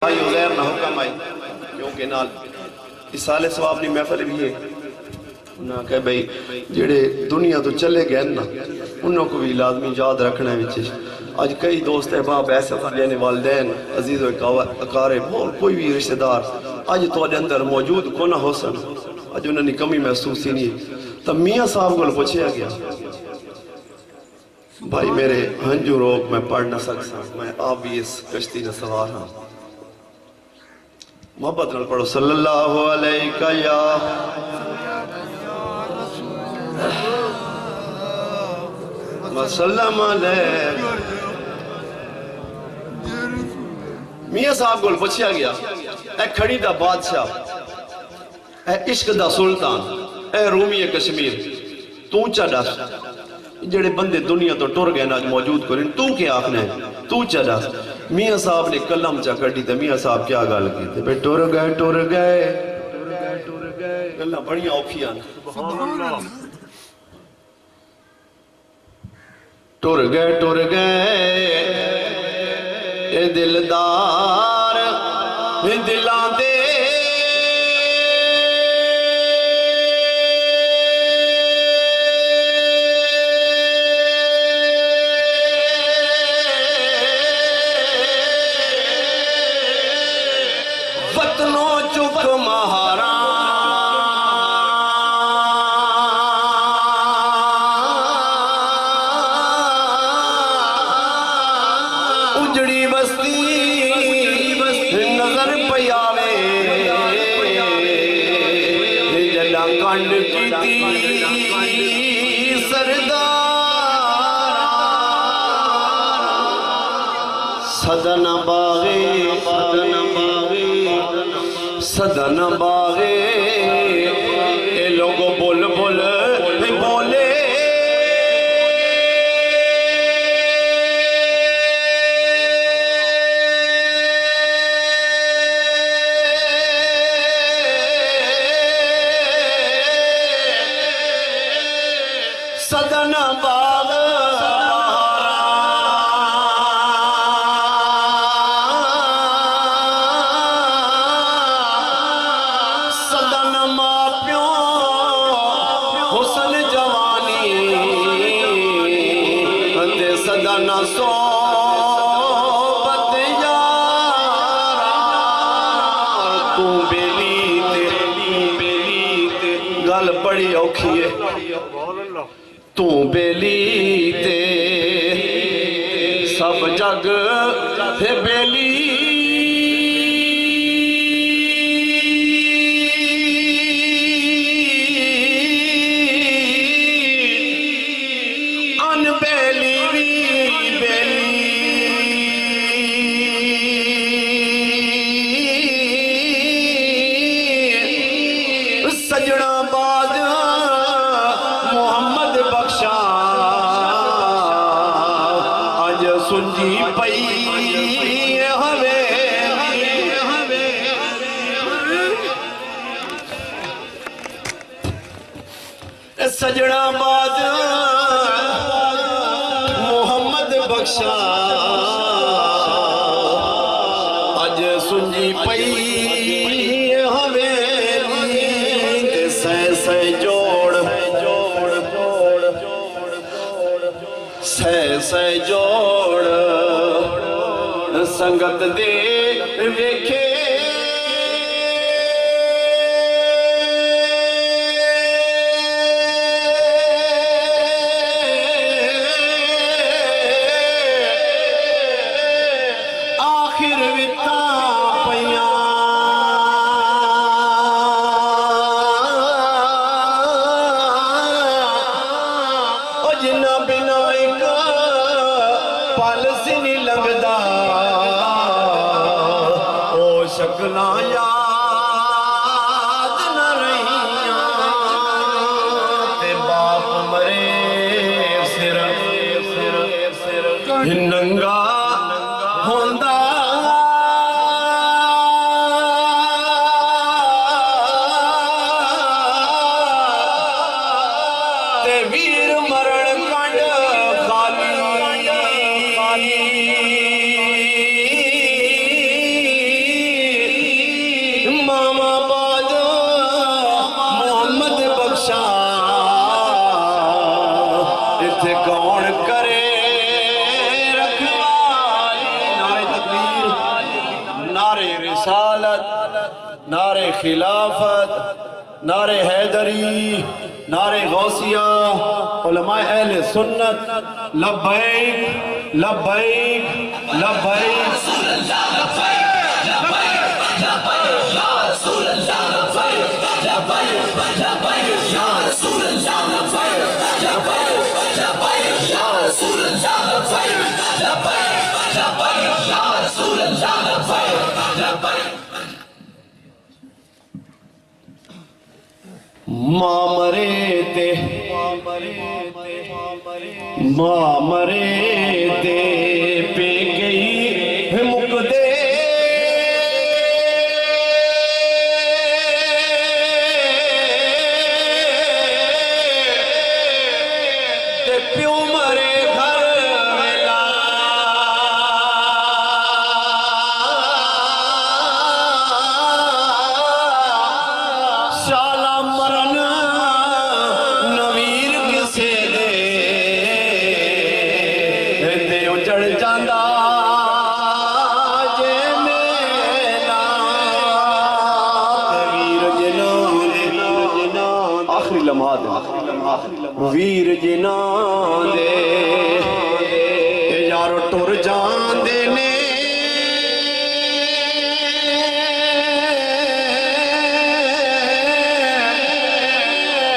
भाई उज़ैर ना हुक्म आई क्योंकि नाल इसाले सवाब की महफिल भी है ना कह भाई जेड़े दुनिया तो चले गए ना उन्होंने को भी लाजमी याद रखना है। अज कई दोस्त अहबाब ऐसे ने वालदैन अजीज़ अकारे बोल कोई भी रिश्तेदार अज तो अंदर मौजूद को ना हो सन अज उन्होंने कमी महसूस ही नहीं। तो मियाँ साहब को पूछा गया भाई मेरे हंजू रोक मैं पढ़ ना सकता, मैं आप भी इस कश्ती न सवार हाँ। मोहब्बत नाल पढ़ो सल्लल्लाहु अलैहि या वसल्लम अलैहि। मियाँ साहब को पूछा गया ए खड़ी दा बादशाह, ए इश्क दा सुल्तान, ए रूमी कश्मीर, तू चा दस जेड़े बंदे दुनिया तो टुर गए अज मौजूद को तू क्या आखना है, तू चा दस। मियाँ साहब ने कलम चा कटी तो मियाँ साहब क्या गल की भाई टुर गए गल्लां बड़ियां औखियां टुर गए ए दिलदार दिलां दे उजड़ी बस्ती नजर पयावे जला कंड की सरदार सदन बागे ए लोगो बोल बोले सदन बाग सदन मां प्यो हुसन जवानी ते सदन सो तू बेली ते गल बड़ी औखी है तू बेली ते सब जग है बेली अनबेली भी बेली सजना बाद मोहम्मद बख्शा अज सुंजी पई हवे सजना बाद मोहम्मद बख्शा अज सुंजी पई हवे सह जोड़ संगत दे वेखे आखिर विता पया जिन्ना बिना एक पल सी नहीं लगदा ओ शकना याद न रहियां ते बाप मरे सिर नंगा होंदा ते वीर मरण कंड खाली रिसालत, नारे खिलाफत, नारे हैदरी, नारे गौसिया, उलमाए अहले सुन्नत, लब्बैक लब्बैक लब्बैक मामरे ते पे गई मुकदे ते प्यों मरे घर वेला शाला मरन नवीर किसे दे ते उजड़ जांदा जे मेला वीर जिना आखिरी लम्हात वीर जिना दे यारो टुर जांदे ने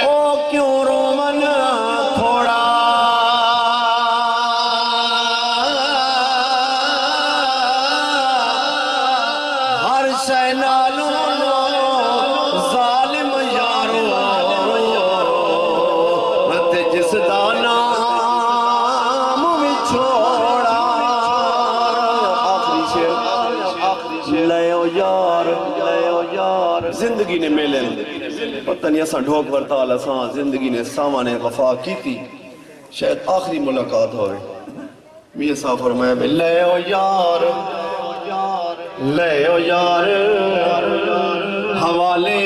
ओ क्यों रोवन थोड़ा हर शै नालों जालिम यारो ते जिसदा नाम विछोड़ा आखिरी शेर लयो यार जिंदगी ने मेले पता नहीं असा ढोक वरताल असा जिंदगी ने सामाने वफा की थी शायद आखिरी मुलाकात होवे मियां साहब फरमाया लयो यार हवाले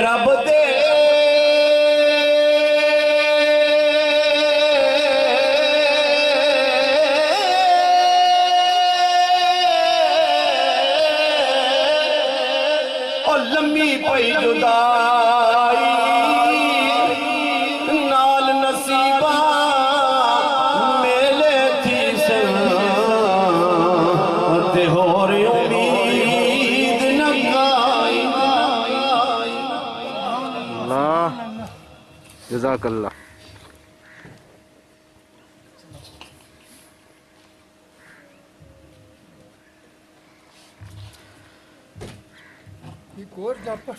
रब दे और लम्मी पई जुदाई नाल नसीबा मेले थी ते होर उम्मीद न गाई अल्लाह जज़ाकल्लाह। एक और जापट